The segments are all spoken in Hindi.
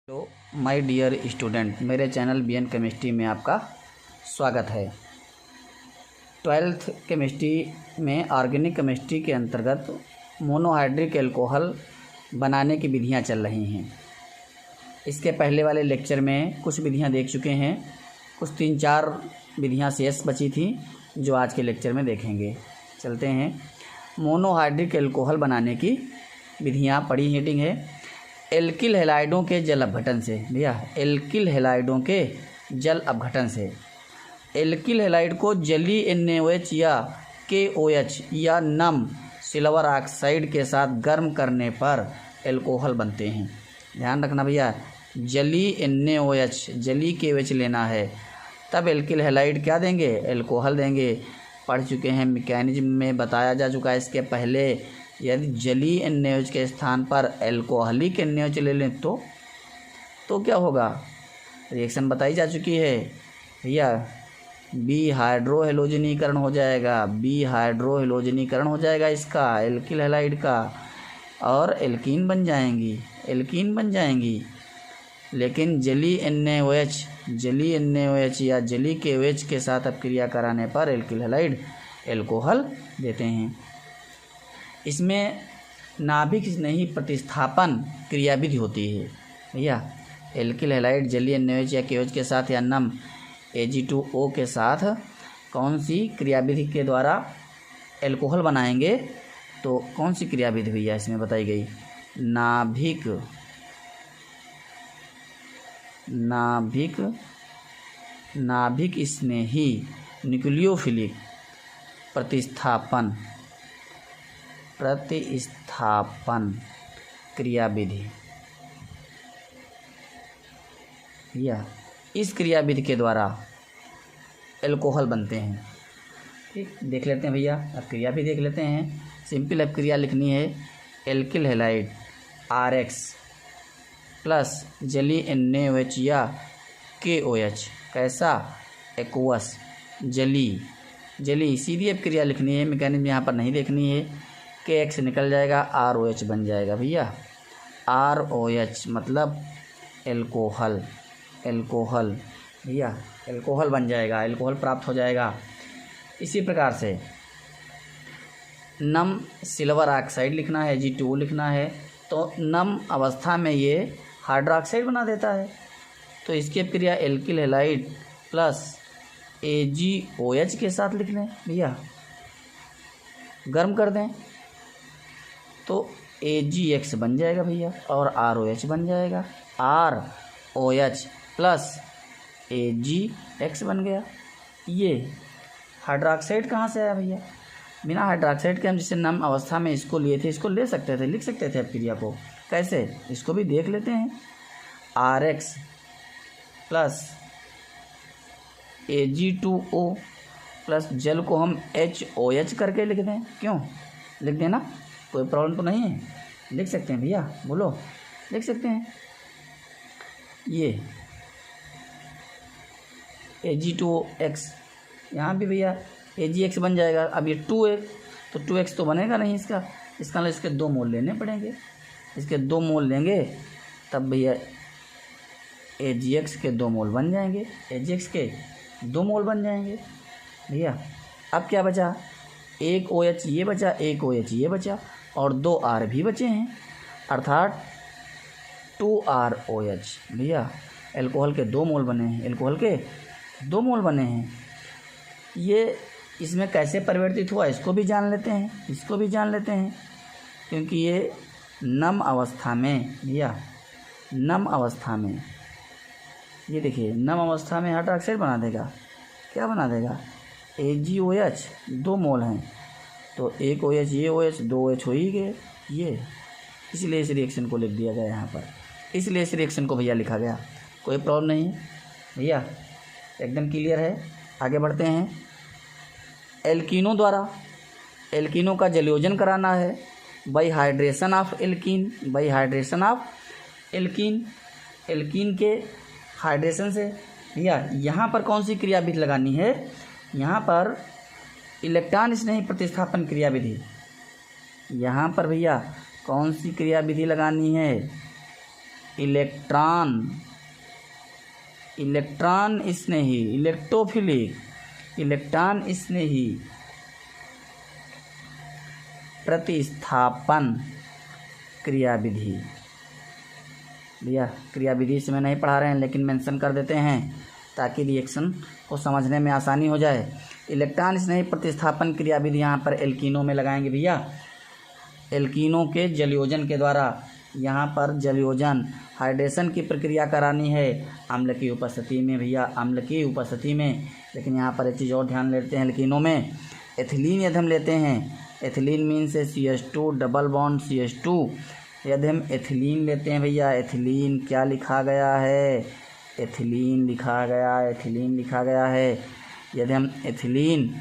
हेलो माय डियर स्टूडेंट, मेरे चैनल बीएन केमिस्ट्री में आपका स्वागत है। 12th केमिस्ट्री में ऑर्गेनिक केमिस्ट्री के अंतर्गत मोनोहाइड्रिक एल्कोहल बनाने की विधियां चल रही हैं। इसके पहले वाले लेक्चर में कुछ विधियां देख चुके हैं, कुछ 3-4 विधियां शेष बची थी जो आज के लेक्चर में देखेंगे। चलते हैं। मोनोहाइड्रिक एल्कोहल बनाने की विधियां पढ़ी। हेडिंग है एल्किल हैलाइडों के जल अपघटन से। भैया एल्किल हैलाइडों के जल अपघटन से। एल्किल हैलाइड को जलीय NaOH या KOH या नम सिल्वर ऑक्साइड के साथ गर्म करने पर एल्कोहल बनते हैं। ध्यान रखना भैया, जलीय NaOH जलीय KOH लेना है, तब एल्किल हैलाइड क्या देंगे, एल्कोहल देंगे। पढ़ चुके हैं, मैकेनिज्म में बताया जा चुका है इसके पहले। यदि जलीय NaOH के स्थान पर एल्कोहलिक NaOH ले लें तो क्या होगा, रिएक्शन बताई जा चुकी है भैया। बी हाइड्रोहेलोजनीकरण हो जाएगा, बी हाइड्रोहेलोजनीकरण हो जाएगा इसका, एल्किल हैलाइड का, और एल्कीन बन जाएंगी। लेकिन जलीय NaOH या जलीय KOH के साथ अपक्रिया कराने पर एल्किल हैलाइड एल्कोहल देते हैं। इसमें नाभिक नहीं प्रतिस्थापन क्रियाविधि होती है भैया। एल्किल हैलाइड जलीय NaOH या KOH के साथ या नम Ag2O के साथ कौन सी क्रियाविधि के द्वारा एल्कोहल बनाएंगे, तो कौन सी क्रियाविधि भैया इसमें बताई गई, नाभिक स्नेही न्यूक्लियोफिलिक प्रतिस्थापन क्रियाविधि। या इस क्रियाविधि के द्वारा एल्कोहल बनते हैं। ठीक, देख लेते हैं भैया, अब क्रिया भी देख लेते हैं। सिंपल अब क्रिया लिखनी है, एल्किल हैलाइड RX प्लस जलीय NaOH या KOH कैसा, एक्वस जली। सीधी अब क्रिया लिखनी है, मैकेनिज्म यहाँ पर नहीं देखनी है। KX निकल जाएगा, ROH बन जाएगा भैया। ROH मतलब एल्कोहल भैया, एल्कोहल बन जाएगा, एल्कोहल प्राप्त हो जाएगा। इसी प्रकार से नम सिल्वर ऑक्साइड लिखना है, Ag2O लिखना है, तो नम अवस्था में ये हाइड्रोक्साइड बना देता है। तो इसकी क्रिया एल्किल हैलाइड प्लस AgOH के साथ लिख लें भैया, गर्म कर दें तो AgX बन जाएगा भैया, और ROH बन जाएगा। ROH प्लस AgX बन गया। ये हाइड्रोक्साइड कहाँ से आया भैया, बिना हाइड्रोक्साइड के हम जिसे नम अवस्था में इसको लिए थे, इसको ले सकते थे, लिख सकते थे अब क्रिया को। कैसे, इसको भी देख लेते हैं। RX प्लस Ag2O प्लस जल को हम HOH करके लिख दें, क्यों लिख देना, कोई प्रॉब्लम तो नहीं है, लिख सकते हैं भैया, बोलो, लिख सकते हैं। ये Ag2X यहाँ भी भैया AgX बन जाएगा। अब ये 2X, तो 2X तो बनेगा नहीं इसका मतलब इसके 2 मोल लेने पड़ेंगे। इसके 2 मोल लेंगे तब भैया AgX के 2 मोल बन जाएंगे, AgX के 2 मोल बन जाएंगे भैया। अब क्या बचा, एक OH ये बचा, एक OH ये बचा, और 2 R भी बचे हैं, अर्थात 2ROH भैया। एल्कोहल के 2 मोल बने हैं, ये इसमें कैसे परिवर्तित हुआ इसको भी जान लेते हैं, क्योंकि ये नम अवस्था में भैया, नम अवस्था में ये देखिए, नम अवस्था में हाइड्रोक्साइड बना देगा। क्या बना देगा, AgOH 2 मोल हैं, तो एक OH ये OH 2 OH हो ही गए ये, इसलिए इस रिएक्शन को लिख दिया गया यहाँ पर, इसलिए इस रिएक्शन को भैया लिखा गया। कोई प्रॉब्लम नहीं है भैया, एकदम क्लियर है। आगे बढ़ते हैं। एल्कीनों द्वारा एल्कीनों का जलयोजन कराना है by hydration of alkene, alkene के हाइड्रेशन से भैया। यहाँ पर कौन सी क्रियाविधि लगानी है, यहाँ पर इलेक्ट्रॉन स्नेही प्रतिस्थापन क्रियाविधि। यहाँ पर भैया कौन सी क्रियाविधि लगानी है, इलेक्ट्रॉन स्नेही, इलेक्ट्रोफिलिक, इलेक्ट्रॉन स्नेही प्रतिस्थापन क्रियाविधि। भैया क्रियाविधि से मैं नहीं पढ़ा रहे हैं, लेकिन मेंशन कर देते हैं ताकि रिएक्शन को समझने में आसानी हो जाए। इलेक्ट्रॉन स्नेही प्रतिस्थापन क्रियाविधि यहाँ पर एल्कीनों में लगाएंगे भैया। एल्कीनों के जलयोजन के द्वारा यहाँ पर जलयोजन हाइड्रेशन की प्रक्रिया करानी है अम्ल की उपस्थिति में भैया, अम्ल की उपस्थिति में। लेकिन यहाँ पर एक चीज़ और ध्यान लेते हैं, एल्कीनों में एथिलीन यदि हम लेते हैं, एथिलीन मीन से CH2 डबल बॉन्ड CH2, यदि हम एथिलीन लेते हैं भैया, एथिलीन क्या लिखा गया है, एथिलीन लिखा गया, एथिलीन लिखा गया है। यदि हम एथिलीन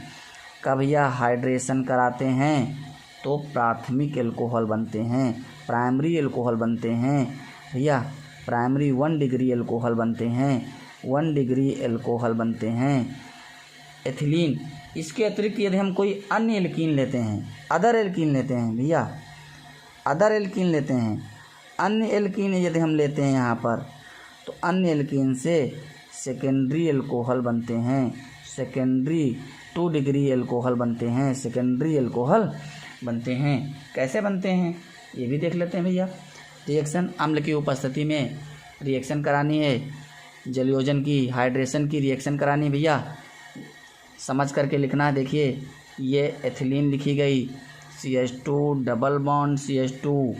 का भैया हाइड्रेशन कराते हैं तो प्राथमिक एल्कोहल बनते हैं, प्राइमरी एल्कोहल बनते हैं भैया, प्राइमरी 1 डिग्री एल्कोहल बनते हैं, 1 डिग्री एल्कोहल बनते हैं एथिलीन। इसके अतिरिक्त यदि हम कोई अन्य एल्कीन लेते हैं, अदर एल्कीन लेते हैं भैया, अदर एल्कीन लेते हैं, अन्य एल्कीन यदि हम लेते हैं यहाँ पर, तो अन्य एल्कीन से सेकेंडरी एल्कोहल बनते हैं, सेकेंडरी 2 डिग्री एल्कोहल बनते हैं, सेकेंडरी एल्कोहल बनते हैं। कैसे बनते हैं ये भी देख लेते हैं भैया। रिएक्शन अम्ल की उपस्थिति में रिएक्शन करानी है, जलयोजन की, हाइड्रेशन की रिएक्शन करानी भैया, समझ करके लिखना है। देखिए ये एथिलीन लिखी गई, CH2 double bond CH2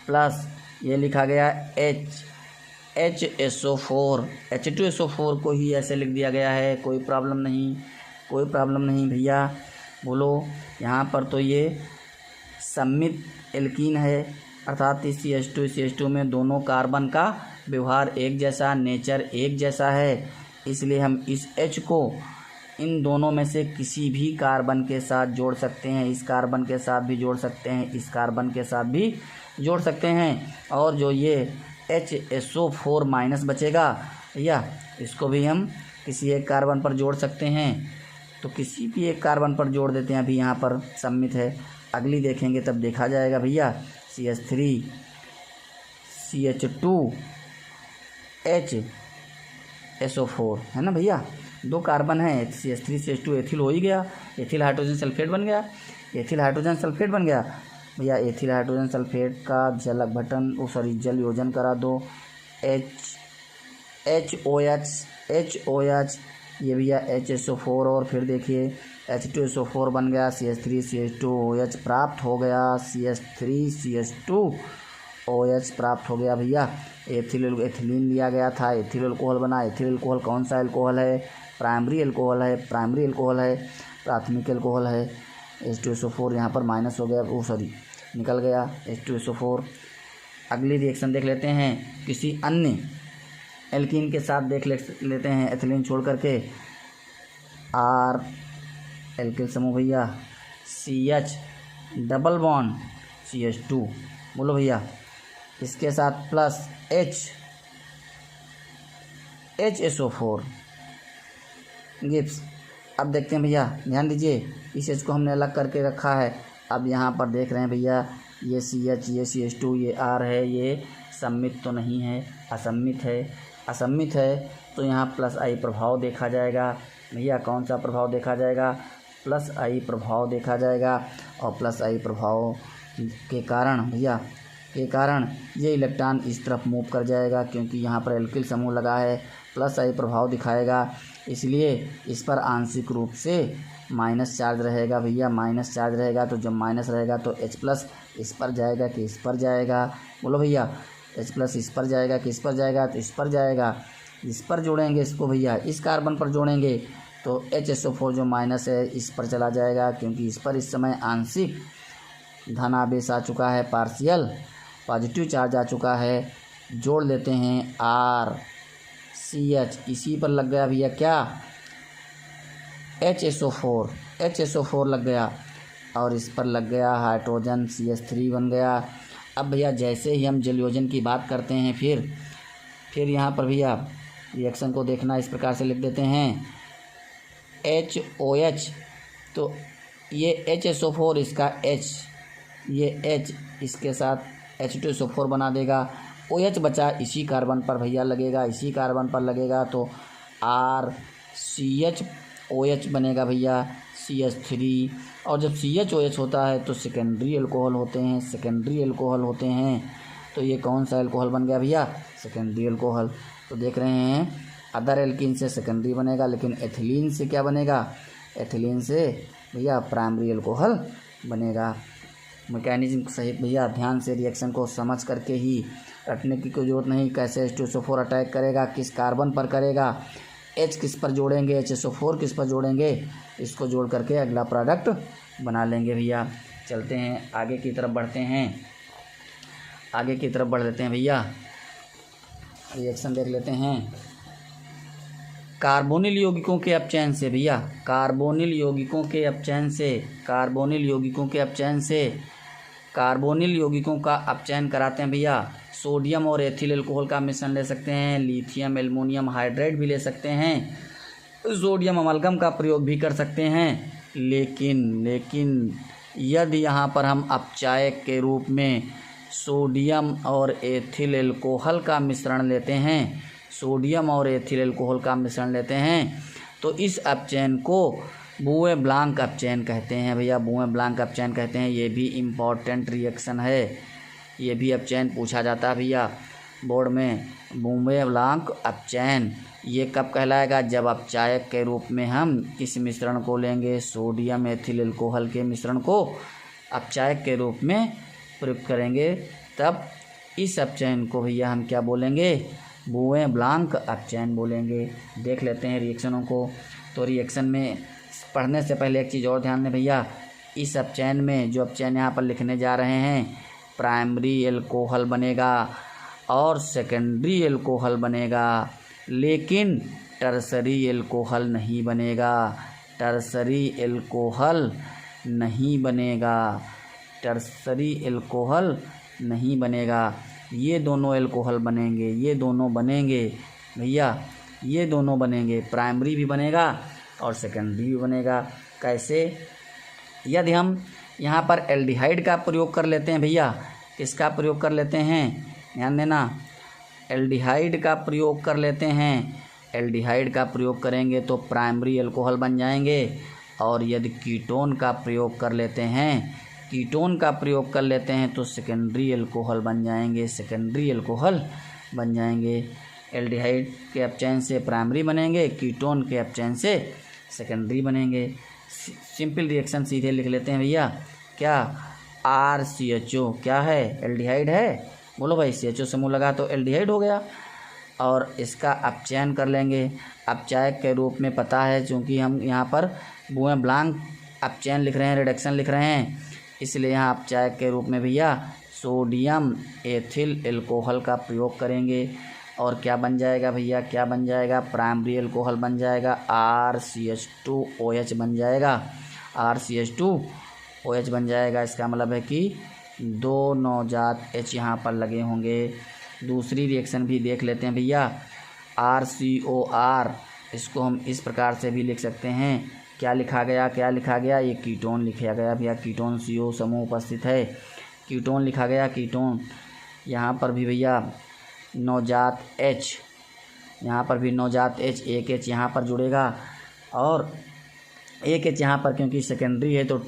plus ये लिखा गया HSO4, H2SO4 को ही ऐसे लिख दिया गया है, कोई प्रॉब्लम नहीं, कोई प्रॉब्लम नहीं भैया। बोलो यहाँ पर तो ये सम्मित एल्कीन है, अर्थात इस CH2 में दोनों कार्बन का व्यवहार एक जैसा, नेचर एक जैसा है, इसलिए हम इस H को इन दोनों में से किसी भी कार्बन के साथ जोड़ सकते हैं, इस कार्बन के साथ भी जोड़ सकते हैं, इस कार्बन के साथ भी जोड़ सकते हैं। और जो ये HSO4 माइनस बचेगा भैया, इसको भी हम किसी एक कार्बन पर जोड़ सकते हैं, तो किसी भी एक कार्बन पर जोड़ देते हैं। अभी यहाँ पर सम्मित है, अगली देखेंगे तब देखा जाएगा भैया। CH3 CH2 HSO4 है ना भैया, 2 कार्बन है, CH3 CH2 एथिल हो ही गया, एथिल हाइड्रोजन सल्फेट बन गया, एथिल हाइड्रोजन सल्फेट बन गया भैया। एथिल हाइड्रोजन सल्फेट का जल अपघटन जल योजन करा दो, HOH ये भैया HSO4, और फिर देखिए H2SO4 बन गया, CH3 CH2 OH प्राप्त हो गया, CH3 CH2 OH प्राप्त हो गया भैया। एथिलीन लिया गया था, एथिल एल्कोहल बना। एथिल एल्कोहल कौन सा एल्कोहल है, प्राइमरी एल्कोहल है, प्राइमरी एल्कोहल है, प्राथमिक एल्कोहल है। H2SO4 यहाँ पर माइनस हो गया, निकल गया H2SO4। अगली रिएक्शन देख लेते हैं किसी अन्य एल्कीन के साथ, देख लेते हैं एथिलीन छोड़ करके। R एल्किल समूह भैया, CH डबल बॉन्ड CH2, बोलो भैया, इसके साथ प्लस HSO4 गिब्स। अब देखते हैं भैया, ध्यान दीजिए, इस H को हमने अलग करके रखा है। अब यहाँ पर देख रहे हैं भैया, ये CH, ये CH2, ये R है, ये सम्मित तो नहीं है, असम्मित है। असम्मित है तो यहाँ प्लस I प्रभाव देखा जाएगा भैया। कौन सा प्रभाव देखा जाएगा, प्लस I प्रभाव देखा जाएगा। और प्लस I प्रभाव के कारण भैया, के कारण ये इलेक्ट्रॉन इस तरफ मूव कर जाएगा, क्योंकि यहाँ पर एल्किल समूह लगा है, प्लस I प्रभाव दिखाएगा, इसलिए इस पर आंशिक रूप से माइनस चार्ज रहेगा भैया। माइनस चार्ज रहेगा तो जब माइनस रहेगा तो H प्लस इस पर जाएगा कि इस पर जाएगा, बोलो भैया, H प्लस इस पर जाएगा कि इस पर जाएगा, तो इस पर जाएगा। इस पर जोड़ेंगे इसको भैया, इस कार्बन पर जोड़ेंगे तो HSO4 जो माइनस है इस पर चला जाएगा, क्योंकि इस पर इस समय आंशिक धन आवेश आ चुका है, पार्शियल पॉजिटिव चार्ज आ चुका है। जोड़ लेते हैं R CH, इसी पर लग गया भैया क्या, HSO4 लग गया, और इस पर लग गया हाइड्रोजन CH3 बन गया। अब भैया जैसे ही हम जलयोजन की बात करते हैं, फिर यहाँ पर भैया रिएक्शन को देखना, इस प्रकार से लिख देते हैं HOH, तो ये HSO4 इसका H, ये H इसके साथ H2SO4 बना देगा, OH बचा इसी कार्बन पर भैया लगेगा, इसी कार्बन पर लगेगा तो RCHOH बनेगा भैया CH3। और जब CHOH होता है तो सेकेंडरी अल्कोहल होते हैं, सेकेंडरी अल्कोहल होते हैं। तो ये कौन सा अल्कोहल बन गया भैया? Secondary alcohol. तो देख रहे हैं अदर एल्कीन से सेकेंडरी बनेगा, लेकिन एथिलीन से क्या बनेगा? एथिलीन से भैया प्राइमरी अल्कोहल बनेगा। मैकेनिज्म सहित भैया ध्यान से रिएक्शन को समझ करके ही रटने की कोई ज़रूरत नहीं। कैसे H2SO4 अटैक करेगा, किस कार्बन पर करेगा, H किस पर जोड़ेंगे, HSO4 किस पर जोड़ेंगे, इसको जोड़ करके अगला प्रोडक्ट बना लेंगे भैया। चलते हैं आगे की तरफ बढ़ते हैं, आगे की तरफ बढ़ लेते हैं भैया। रिएक्शन देख लेते हैं। कार्बोनिल यौगिकों के अपचयन से भैया, कार्बोनिल यौगिकों के अपचयन से, कार्बोनिल यौगिकों के अपचयन से, कार्बोनिल यौगिकों का अपचयन कराते हैं भैया। सोडियम और एथिल अल्कोहल का मिश्रण ले सकते हैं, लिथियम एल्युमिनियम हाइड्राइड भी ले सकते हैं, सोडियम अमलगम का प्रयोग भी कर सकते हैं। लेकिन यदि यहाँ पर हम अपचायक के रूप में सोडियम और एथिल अल्कोहल का मिश्रण लेते हैं, सोडियम और एथिल अल्कोहल का मिश्रण लेते हैं, तो इस अपचयन को बुए ब्लांक अपचयन कहते हैं भैया, बुए ब्लांक अपचयन कहते हैं। ये भी इम्पॉर्टेंट रिएक्शन है, ये भी अपचयन पूछा जाता है भैया बोर्ड में। बुए ब्लांक अपचयन ये कब कहलाएगा? जब अपचायक के रूप में हम इस मिश्रण को लेंगे, सोडियम एथिल अल्कोहल के मिश्रण को अपचायक के रूप में प्रयुक्त करेंगे, तब इस अपचयन को भैया हम क्या बोलेंगे? बुए ब्लांक अपचयन बोलेंगे। देख लेते हैं रिएक्शनों को। तो रिएक्शन में पढ़ने से पहले एक चीज़ और ध्यान दें भैया, इस अपचयन में जो अपचयन यहाँ पर लिखने जा रहे हैं, प्राइमरी अल्कोहल बनेगा और सेकेंडरी अल्कोहल बनेगा, लेकिन टर्सरी अल्कोहल नहीं बनेगा, टर्सरी अल्कोहल नहीं बनेगा, टर्सरी अल्कोहल नहीं बनेगा। ये दोनों अल्कोहल बनेंगे, ये दोनों बनेंगे भैया, ये दोनों बनेंगे, प्राइमरी भी बनेगा और सेकेंडरी भी बनेगा। कैसे? यदि हम यहाँ पर एल्डिहाइड का प्रयोग कर लेते हैं भैया, किसका प्रयोग कर लेते हैं? ध्यान देना, एल्डिहाइड का प्रयोग कर लेते हैं। एल्डिहाइड का प्रयोग करेंगे तो प्राइमरी अल्कोहल बन जाएंगे, और यदि कीटोन का प्रयोग कर लेते हैं, कीटोन का प्रयोग कर लेते हैं तो सेकेंडरी अल्कोहल बन जाएंगे, सेकेंडरी अल्कोहल बन जाएंगे। एल्डिहाइड के अपचयन से प्राइमरी बनेंगे, कीटोन के अपचयन से सेकेंडरी बनेंगे। सिंपल रिएक्शन सीधे लिख लेते हैं भैया। क्या? RCHO क्या है? एल्डिहाइड है। बोलो भाई, CHO समूह लगा तो एल्डिहाइड हो गया, और इसका अपचयन कर लेंगे अपचायक के रूप में। पता है चूँकि हम यहाँ पर बुए ब्लांक अपचयन लिख रहे हैं, रिडक्शन लिख रहे हैं, इसलिए यहाँ अपचायक के रूप में भैया सोडियम एथिल अल्कोहल का प्रयोग करेंगे। और क्या बन जाएगा भैया? क्या बन जाएगा? प्राइमरी अल्कोहल बन जाएगा, RCH2OH बन जाएगा, RCH2OH बन जाएगा। इसका मतलब है कि 2 नवजात H यहाँ पर लगे होंगे। दूसरी रिएक्शन भी देख लेते हैं भैया, RCOR, इसको हम इस प्रकार से भी लिख सकते हैं। क्या लिखा गया? क्या लिखा गया? ये कीटोन लिखा गया भैया, कीटोन CO समूह उपस्थित है, कीटोन लिखा गया, कीटोन। यहाँ पर भी भैया नवजात H, यहाँ पर भी नवजात H, एक H यहाँ पर जुड़ेगा, और एक H यहाँ पर क्योंकि सेकेंडरी है तो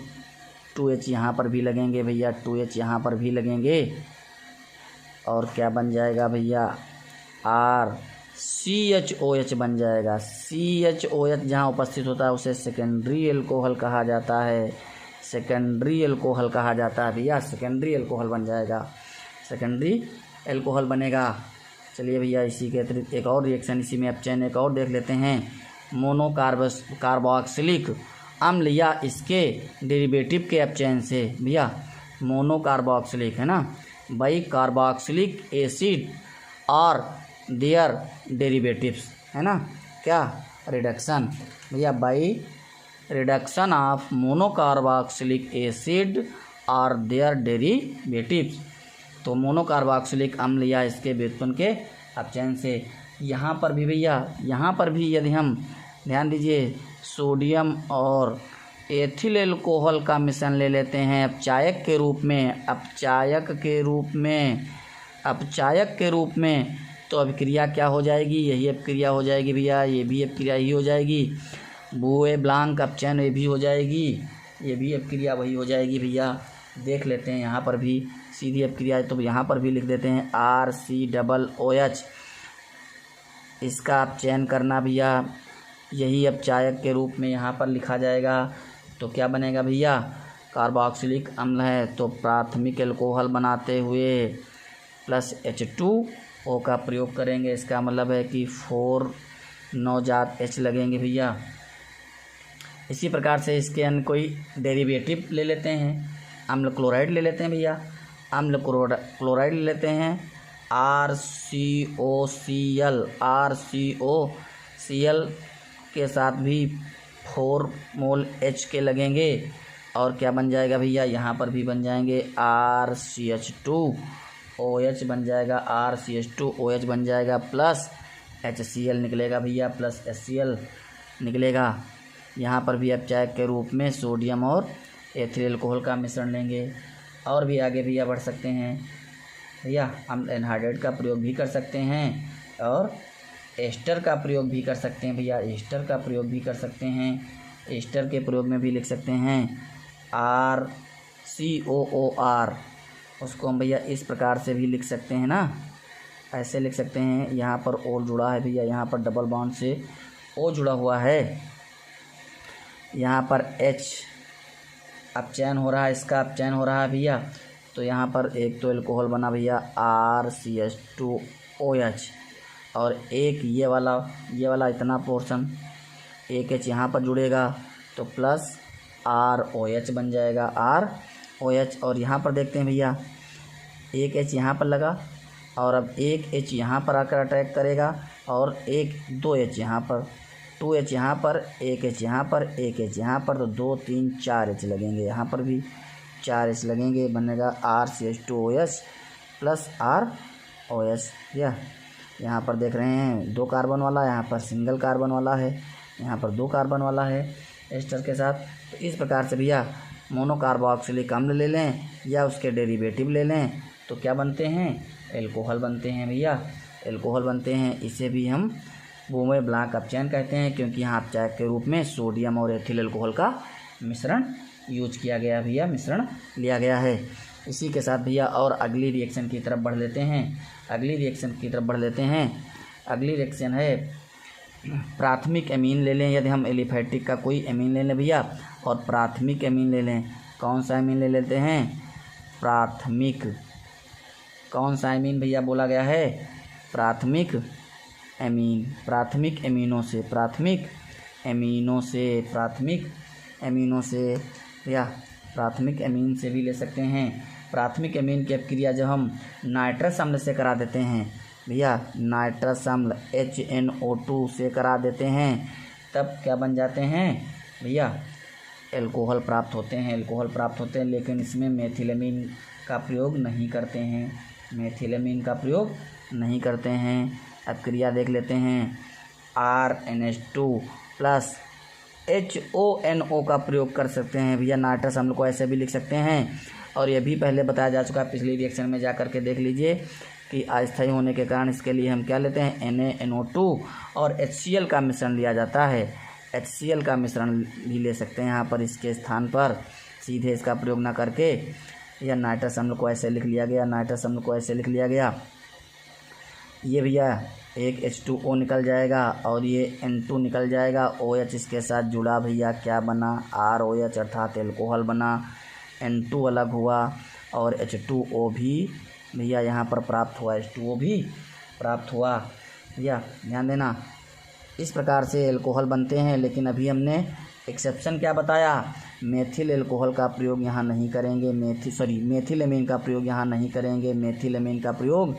2H यहाँ पर भी लगेंगे भैया, 2H यहाँ पर भी लगेंगे। और क्या बन जाएगा भैया? RCHOH बन जाएगा। CHOH जहाँ उपस्थित होता है उसे सेकेंडरी अल्कोहल कहा जाता है, सेकेंडरी अल्कोहल कहा जाता है भैया, सेकेंडरी अल्कोहल बन जाएगा, सेकेंडरी अल्कोहल बनेगा। चलिए भैया, इसी के अतिरिक्त एक और रिएक्शन इसी में अपचयन एक और देख लेते हैं। कार्बोक्सिलिक अम्ल या इसके डेरिवेटिव के अपचयन से भैया, मोनोकार्बोक्सिलिक है ना, बाई कार्बोक्सिलिक एसिड और देयर डेरिवेटिव्स है ना, क्या? रिडक्शन भैया, by reduction of monocarboxylic acid और देयर डेरिवेटिव्स। तो मोनोकार्बोक्सिलिक अम्ल या इसके व्युत्पन्न के अपचयन से। यहाँ पर भी भैया, यहाँ पर भी यदि हम ध्यान दीजिए, सोडियम और एथिल अल्कोहल का मिश्रण ले लेते हैं अपचायक के रूप में, अपचायक के रूप में, अपचायक के रूप में, तो अभिक्रिया क्या हो जाएगी, यही अभिक्रिया हो जाएगी भैया, ये भी अभिक्रिया ही हो जाएगी। बुए ब्लांक अपचयन ये भी हो जाएगी, ये भी अभिक्रिया वही हो जाएगी भैया। देख लेते हैं यहाँ पर भी सीधी अभिक्रिया है, तो यहाँ पर भी लिख देते हैं RCOOH। इसका आप चयन करना भैया, यही अपचायक के रूप में यहाँ पर लिखा जाएगा। तो क्या बनेगा भैया, कार्बोक्सिलिक अम्ल है, तो प्राथमिक एल्कोहल बनाते हुए प्लस H2O का प्रयोग करेंगे। इसका मतलब है कि 4 नवजात H लगेंगे भैया। इसी प्रकार से इसके अन्य कोई डेरिवेटिव ले लेते हैं। अम्ल क्लोराइड ले लेते हैं भैया, अम्ल क्लोराइड ले लेते हैं RCOCl के साथ भी 4 मोल H के लगेंगे। और क्या बन जाएगा भैया, यहाँ पर भी बन जाएंगे RCH2OH बन जाएगा, RCH2OH बन जाएगा प्लस HCl निकलेगा भैया, प्लस HCl निकलेगा। यहाँ पर भी अपचायक के रूप में सोडियम और एथिल अल्कोहल का मिश्रण लेंगे। और भी आगे भैया बढ़ सकते हैं भैया, हम एनहाइड्रेट का प्रयोग भी कर सकते हैं और एस्टर का प्रयोग भी कर सकते हैं भैया, एस्टर का प्रयोग भी कर सकते हैं। एस्टर के प्रयोग में भी लिख सकते हैं RCOOR, उसको हम भैया इस प्रकार से भी लिख सकते हैं ना, ऐसे लिख सकते हैं। यहाँ पर O जुड़ा है भैया, यहाँ पर डबल बॉन्ड से O जुड़ा हुआ है, यहाँ पर H अपचयन हो रहा है, इसका अपचयन हो रहा है भैया। तो यहाँ पर एक तो एल्कोहल बना भैया RCH2OH, और एक ये वाला इतना पोर्शन, एक H यहाँ पर जुड़ेगा तो प्लस ROH बन जाएगा, ROH। और यहाँ पर देखते हैं भैया, एक H यहाँ पर लगा और अब एक H यहाँ पर आकर अटैक करेगा, और 2 H यहाँ पर, 2 H यहाँ पर, एक H यहाँ पर, एक H यहाँ पर, तो 2 3 4 H लगेंगे। यहाँ पर भी 4 H लगेंगे, बनेगा RCH2OH प्लस ROH। यहाँ पर देख रहे हैं 2 कार्बन वाला, यहाँ पर सिंगल कार्बन वाला है, यहाँ पर 2 कार्बन वाला है एस्टर के साथ। तो इस प्रकार से भैया मोनोकार्बोक्सिलिक अम्ल ले लें या उसके डेरिवेटिव ले लें तो क्या बनते हैं, एल्कोहल बनते हैं भैया, एल्कोहल बनते हैं। इसे भी हम बुए ब्लांक अपचयन कहते हैं, क्योंकि यहाँ अपचायक के रूप में सोडियम और एथिल अल्कोहल का मिश्रण यूज किया गया भैया, मिश्रण लिया गया है। इसी के साथ भैया और अगली रिएक्शन की तरफ बढ़ लेते हैं, अगली रिएक्शन की तरफ बढ़ लेते हैं। अगली रिएक्शन है प्राथमिक एमीन ले लें, यदि हम एलिफैटिक का कोई एमीन ले लें भैया और प्राथमिक एमीन ले लें। कौन सा एमीन ले लेते हैं, प्राथमिक, कौन सा एमीन भैया बोला गया है, प्राथमिक एमीन, प्राथमिक एमीनों से, प्राथमिक एमीनों से, प्राथमिक एमीनों से या प्राथमिक एमीन से भी ले सकते हैं। प्राथमिक एमीन की अपक्रिया जब हम नाइट्रस अम्ल से करा देते हैं भैया, नाइट्रस अम्ल HNO2 से करा देते हैं, तब क्या बन जाते हैं भैया, एल्कोहल प्राप्त होते हैं, एल्कोहल प्राप्त होते हैं। लेकिन इसमें मेथिलेमीन का प्रयोग नहीं करते हैं, मेथिलेमीन का प्रयोग नहीं करते हैं। अब क्रिया देख लेते हैं, RNH2 प्लस HONO का प्रयोग कर सकते हैं भैया, नाइट्रस अम्ल को ऐसे भी लिख सकते हैं। और ये भी पहले बताया जा चुका है, पिछली रिएक्शन में जा कर के देख लीजिए कि अस्थायी होने के कारण इसके लिए हम क्या लेते हैं, NaNO2 और HCl का मिश्रण लिया जाता है, HCl का मिश्रण भी ले सकते हैं यहाँ पर इसके स्थान पर, सीधे इसका प्रयोग ना करके। या नाइट्रस अम्ल को ऐसे लिख लिया गया, नाइट्रस अम्ल को ऐसे लिख लिया गया, ये भैया एक H2O निकल जाएगा और ये N2 निकल जाएगा, OH इसके साथ जुड़ा भैया, क्या बना, ROH अर्थात एल्कोहल बना, N2 अलग हुआ और H2O भी भैया यहाँ पर प्राप्त हुआ, H2O भी प्राप्त हुआ भैया, ध्यान देना। इस प्रकार से एल्कोहल बनते हैं। लेकिन अभी हमने एक्सेप्शन क्या बताया, मेथिल एल्कोहल का प्रयोग यहाँ नहीं करेंगे, मेथिल एमीन का प्रयोग यहाँ नहीं करेंगे, मेथिल एमीन का प्रयोग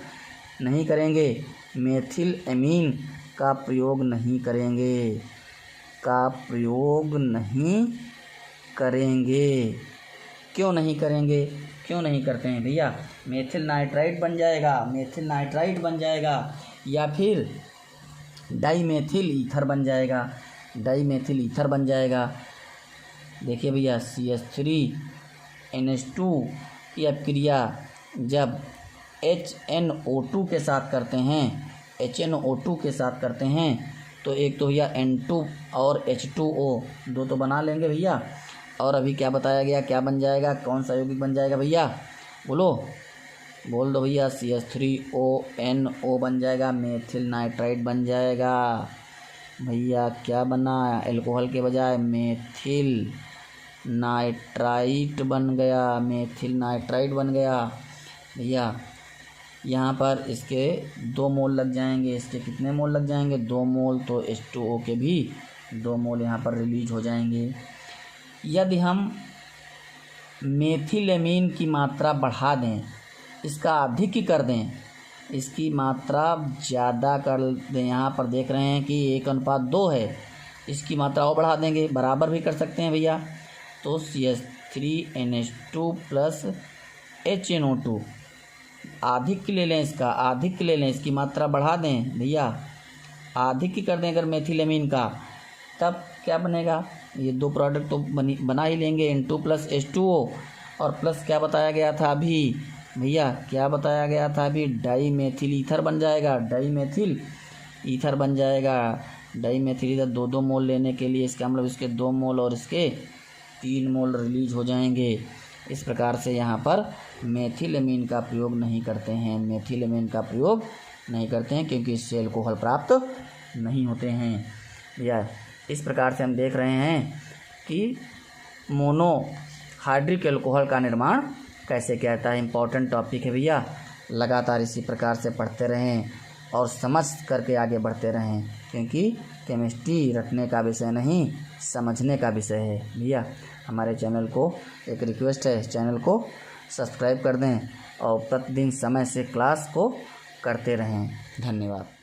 नहीं करेंगे, मेथिल एमीन का प्रयोग नहीं करेंगे, का प्रयोग नहीं करेंगे। क्यों नहीं करेंगे, क्यों नहीं करते हैं भैया, मेथिल नाइट्राइट बन जाएगा, मेथिल नाइट्राइट बन जाएगा, या फिर डाईमेथिल ईथर बन जाएगा, डाईमेथिल ईथर बन जाएगा। देखिए भैया CH3NH2 की अपक्रिया जब HNO2 के साथ करते हैं, HNO2 के साथ करते हैं तो एक तो भैया N2 और H2O दो तो बना लेंगे भैया। और अभी क्या बताया गया, क्या बन जाएगा, कौन सा यौगिक बन जाएगा भैया, बोल दो भैया, CH3ONO बन जाएगा, मेथिल नाइट्राइड बन जाएगा भैया। क्या बना, अल्कोहल के बजाय मेथिल नाइट्राइट बन गया, मेथिल नाइट्राइट बन गया भैया। यहाँ पर इसके 2 मोल लग जाएंगे, इसके कितने मोल लग जाएंगे, 2 मोल, तो H2O के भी 2 मोल यहाँ पर रिलीज हो जाएंगे। यदि हम मेथिलेमीन की मात्रा बढ़ा दें, इसका अधिक कर दें, इसकी मात्रा ज़्यादा कर दें, यहाँ पर देख रहे हैं कि 1:2 है, इसकी मात्रा और बढ़ा देंगे, बराबर भी कर सकते हैं भैया। तो CH3NH2 प्लस HNO2 अधिक ले लें, इसका अधिक ले लें, इसकी मात्रा बढ़ा दें भैया, अधिक कर दें अगर मेथिलेमीन का, तब क्या बनेगा, ये 2 प्रोडक्ट तो बना ही लेंगे, N2 प्लस H2O, और प्लस क्या बताया गया था अभी भैया, क्या बताया गया था अभी, डाई मेथिल ईथर बन जाएगा, डाई मेथिल ईथर बन जाएगा। डाई मेथिल ईथर 2 मोल लेने के लिए इसका मतलब इसके 2 मोल और इसके 3 मोल रिलीज हो जाएंगे। इस प्रकार से यहाँ पर मेथिलेमीन का प्रयोग नहीं करते हैं, मेथिलेमीन का प्रयोग नहीं करते हैं क्योंकि इससे अल्कोहल प्राप्त नहीं होते हैं भैया। इस प्रकार से हम देख रहे हैं कि मोनोहाइड्रिक अल्कोहल का निर्माण कैसे किया जाता है। इम्पॉर्टेंट टॉपिक है भैया, लगातार इसी प्रकार से पढ़ते रहें और समझ करके आगे बढ़ते रहें, क्योंकि केमिस्ट्री रटने का विषय नहीं, समझने का विषय है भैया। हमारे चैनल को एक रिक्वेस्ट है, चैनल को सब्सक्राइब कर दें और प्रतिदिन समय से क्लास को करते रहें। धन्यवाद।